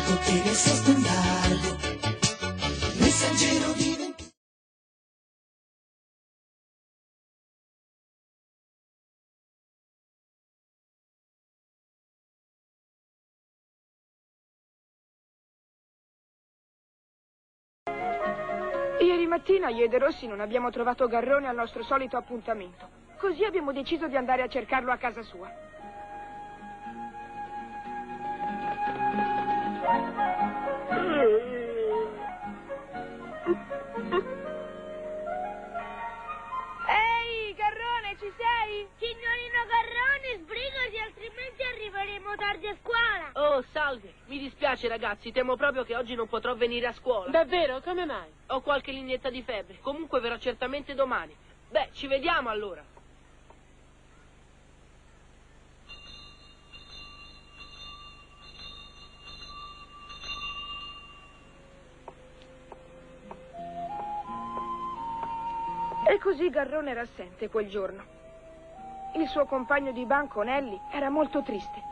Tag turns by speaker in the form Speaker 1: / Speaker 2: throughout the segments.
Speaker 1: potere sospendarlo. Messaggero diventa...
Speaker 2: Ieri mattina io e De Rossi non abbiamo trovato Garrone al nostro solito appuntamento. Così abbiamo deciso di andare a cercarlo a casa sua.
Speaker 3: Ehi, Garrone, ci sei? Signorino Garrone, sbrigati, altrimenti arriveremo tardi a scuola.
Speaker 4: Oh, salve. Mi dispiace, ragazzi. Temo proprio che oggi non potrò venire a scuola.
Speaker 5: Davvero? Come mai?
Speaker 4: Ho qualche lineetta di febbre. Comunque verrò certamente domani. Beh, ci vediamo allora.
Speaker 2: E così Garrone era assente quel giorno. Il suo compagno di banco, Nelly, era molto triste.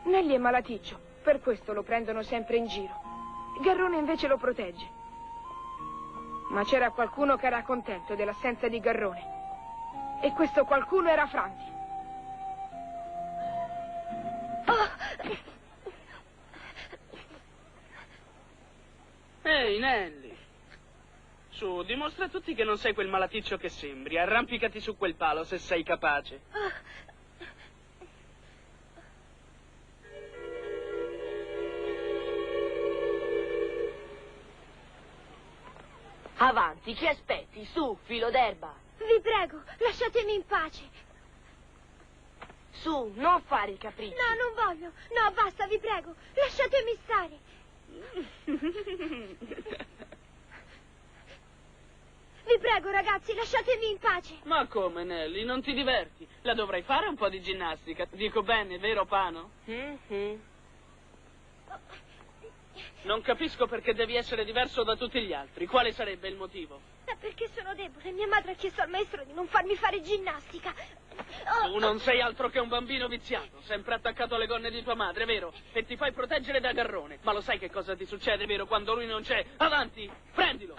Speaker 2: Nelly è malaticcio, per questo lo prendono sempre in giro. Garrone invece lo protegge. Ma c'era qualcuno che era contento dell'assenza di Garrone. E questo qualcuno era Franti.
Speaker 6: Ehi, Nelly. Su, dimostra a tutti che non sei quel malaticcio che sembri. Arrampicati su quel palo se sei capace.
Speaker 4: Avanti, che aspetti? Su, filo d'erba.
Speaker 3: Vi prego, lasciatemi in pace.
Speaker 4: Su, non fare i capricci.
Speaker 3: No, non voglio. No, basta, vi prego. Lasciatemi stare. Vi prego, ragazzi, lasciatemi in pace.
Speaker 6: Ma come, Nelly? Non ti diverti? La dovrai fare un po' di ginnastica. Dico bene, vero, Pano? Non capisco perché devi essere diverso da tutti gli altri. Quale sarebbe il motivo?
Speaker 3: È perché sono debole. Mia madre ha chiesto al maestro di non farmi fare ginnastica.
Speaker 6: Tu non sei altro che un bambino viziato, sempre attaccato alle gonne di tua madre, vero? E ti fai proteggere da Garrone. Ma lo sai che cosa ti succede, vero, quando lui non c'è? Avanti, prendilo!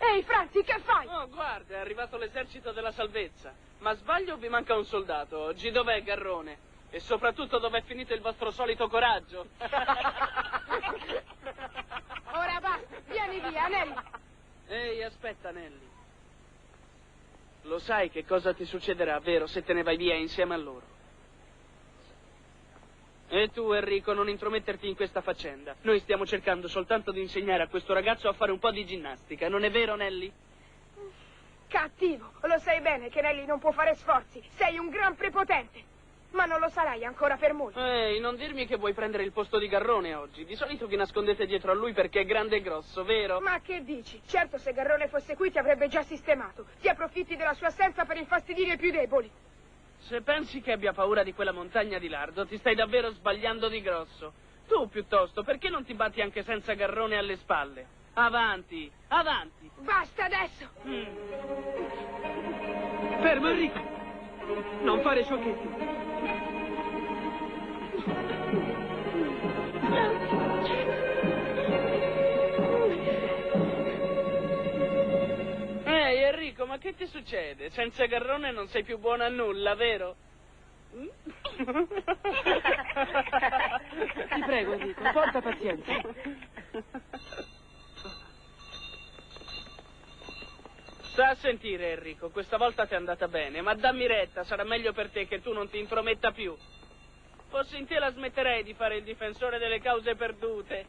Speaker 2: Ehi, Franti, che fai?
Speaker 6: Oh, guarda, è arrivato l'esercito della salvezza. Ma sbaglio o vi manca un soldato? Oggi dov'è Garrone? E soprattutto dov'è finito il vostro solito coraggio?
Speaker 2: Ora basta, vieni via, Nelly.
Speaker 6: Ehi, aspetta, Nelly. Lo sai che cosa ti succederà, vero, se te ne vai via insieme a loro? E tu, Enrico, non intrometterti in questa faccenda. Noi stiamo cercando soltanto di insegnare a questo ragazzo a fare un po' di ginnastica, non è vero, Nelly?
Speaker 2: Cattivo, lo sai bene che Nelly non può fare sforzi. Sei un gran prepotente. Ma non lo sarai ancora per molto.
Speaker 6: Ehi, non dirmi che vuoi prendere il posto di Garrone oggi. Di solito vi nascondete dietro a lui perché è grande e grosso, vero?
Speaker 2: Ma che dici? Certo, se Garrone fosse qui ti avrebbe già sistemato. Ti approfitti della sua assenza per infastidire i più deboli.
Speaker 6: Se pensi che abbia paura di quella montagna di lardo, ti stai davvero sbagliando di grosso. Tu, piuttosto, perché non ti batti anche senza Garrone alle spalle? Avanti, avanti!
Speaker 2: Basta adesso!
Speaker 5: Fermo, Enrico! Non fare sciocchetti!
Speaker 6: Ehi, Enrico, ma che ti succede? Senza Garrone non sei più buono a nulla, vero?
Speaker 5: Ti prego, Enrico, porta pazienza.
Speaker 6: Sta a sentire, Enrico, questa volta ti è andata bene, ma dammi retta, sarà meglio per te che tu non ti intrometta più. Fossi in te la smetterei di fare il difensore delle cause perdute.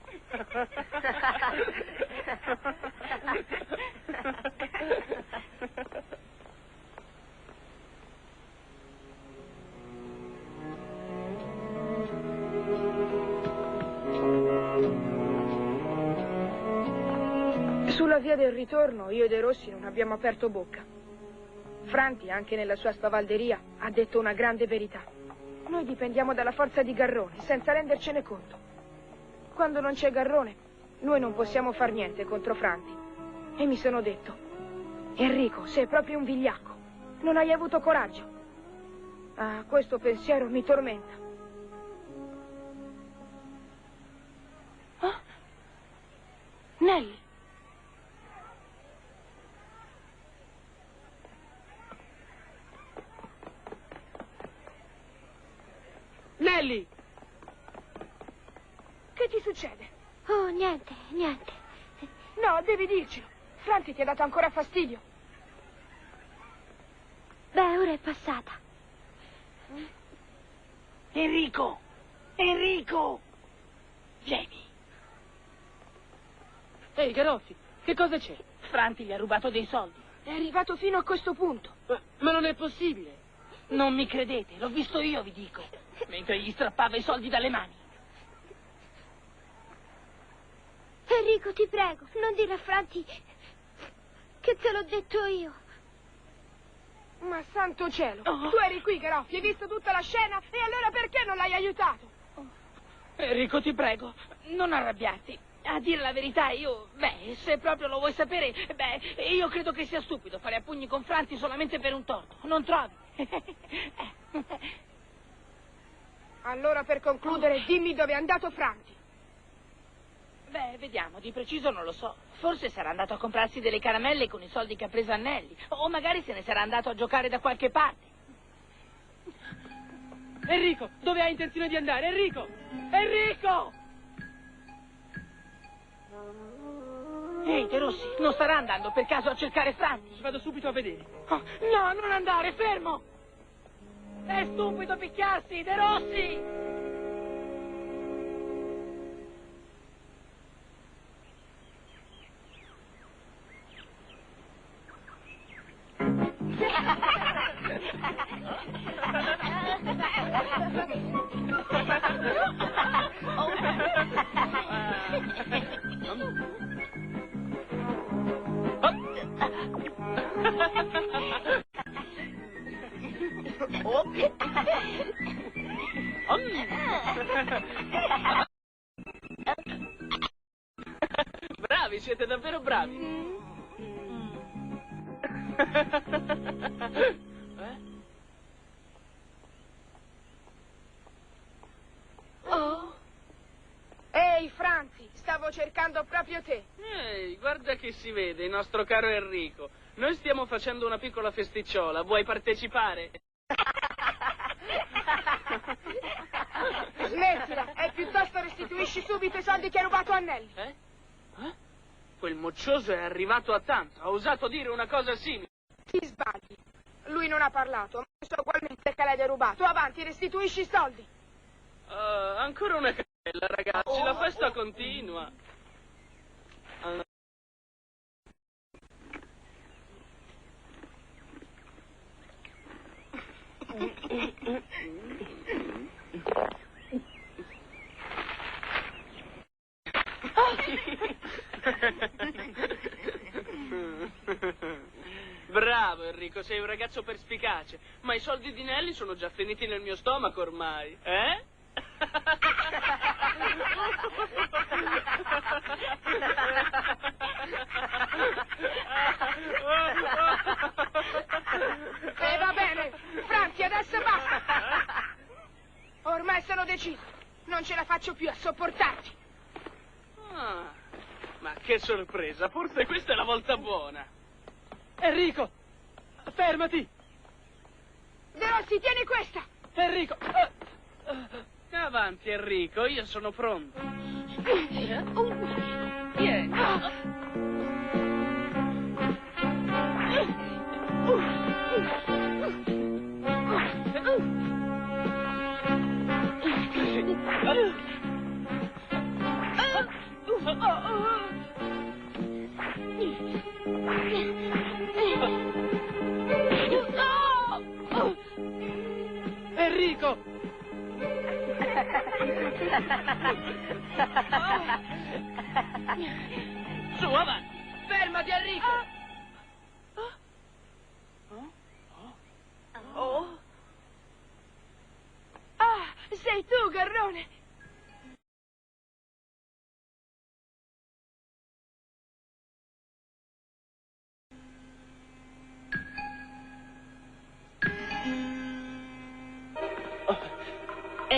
Speaker 2: Sulla via del ritorno io e De Rossi non abbiamo aperto bocca. Franti, anche nella sua spavalderia, ha detto una grande verità. Noi dipendiamo dalla forza di Garrone, senza rendercene conto. Quando non c'è Garrone, noi non possiamo far niente contro Franti. e mi sono detto: Enrico, sei proprio un vigliacco. Non hai avuto coraggio. Ah, questo pensiero mi tormenta. Ah? Nelly.
Speaker 5: Nelly!
Speaker 2: Che ti succede?
Speaker 3: Oh, niente, niente.
Speaker 2: No, devi dircelo. Franti ti ha dato ancora fastidio.
Speaker 3: Beh, ora è passata.
Speaker 6: Enrico! Enrico! Vieni.
Speaker 4: Ehi, Garoffi, che cosa c'è?
Speaker 6: Franti gli ha rubato dei soldi.
Speaker 2: È arrivato fino a questo punto.
Speaker 4: Ma non è possibile.
Speaker 6: Non mi credete, l'ho visto io, vi dico. Mentre gli strappava i soldi dalle mani.
Speaker 3: Enrico, ti prego, non dire a Franti che te l'ho detto io.
Speaker 2: Ma santo cielo,
Speaker 6: Oh.
Speaker 2: tu eri qui, Garoffi, hai visto tutta la scena e allora perché non l'hai aiutato?
Speaker 6: Enrico, ti prego, non arrabbiarti. A dire la verità, se proprio lo vuoi sapere, io credo che sia stupido fare a pugni con Franti solamente per un torto, non trovi?
Speaker 2: Allora, per concludere, dimmi dove è andato Franti.
Speaker 6: Beh, vediamo, di preciso non lo so. Forse sarà andato a comprarsi delle caramelle con i soldi che ha preso Annelli, o magari se ne sarà andato a giocare da qualche parte.
Speaker 5: Enrico, dove hai intenzione di andare? Enrico!
Speaker 6: Enrico! Ehi, De Rossi, non starà andando per caso a cercare Franti?
Speaker 5: Vado subito a vedere.
Speaker 6: Oh, no, non andare, fermo! È stupido picchiarsi, De Rossi!
Speaker 5: Bravi, siete davvero bravi.
Speaker 2: Oh. Ehi, Franti, stavo cercando proprio te.
Speaker 6: Ehi, guarda che si vede, il nostro caro Enrico. Noi stiamo facendo una piccola festicciola, vuoi partecipare?
Speaker 2: Smettila, e piuttosto restituisci subito i soldi che hai rubato a Annelli.
Speaker 6: Eh? Quel moccioso è arrivato a tanto, ha osato dire una cosa simile.
Speaker 2: Ti sbagli. Lui non ha parlato, ma so ugualmente che l'hai derubato. Avanti, restituisci i soldi.
Speaker 6: Ancora una candela, ragazzi, la festa continua. Bravo Enrico, sei un ragazzo perspicace, ma i soldi di Nelly sono già finiti nel mio stomaco ormai, eh?
Speaker 2: Va bene, Franti, adesso basta. Ormai sono deciso, non ce la faccio più a sopportarti.
Speaker 6: Ah, ma che sorpresa, forse questa è la volta buona.
Speaker 5: Enrico! Fermati!
Speaker 2: De Rossi, tieni questa.
Speaker 5: Enrico!
Speaker 6: Avanti Enrico, io sono pronto. Vieni.
Speaker 5: Enrico!
Speaker 6: Su, avanti.
Speaker 4: Fermati, Enrico!
Speaker 2: Ah, sei tu, Garrone.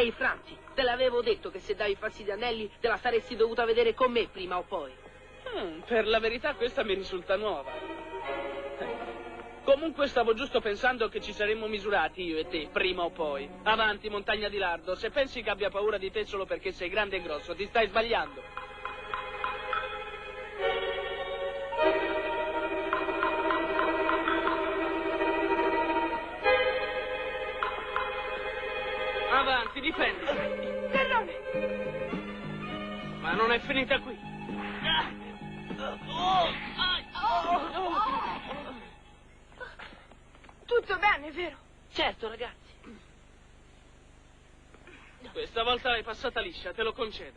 Speaker 4: Ehi, Franti, te l'avevo detto che se davi fastidio a Nelly te la saresti dovuta vedere con me prima o poi.
Speaker 6: Per la verità questa mi risulta nuova. Comunque stavo giusto pensando che ci saremmo misurati io e te, prima o poi. Avanti, montagna di lardo, se pensi che abbia paura di te solo perché sei grande e grosso, ti stai sbagliando. Avanti, difenditi.
Speaker 2: Garrone!
Speaker 6: Ma non è finita qui.
Speaker 2: Tutto bene, vero?
Speaker 4: Certo, ragazzi.
Speaker 6: Questa volta l'hai passata liscia, te lo concedo.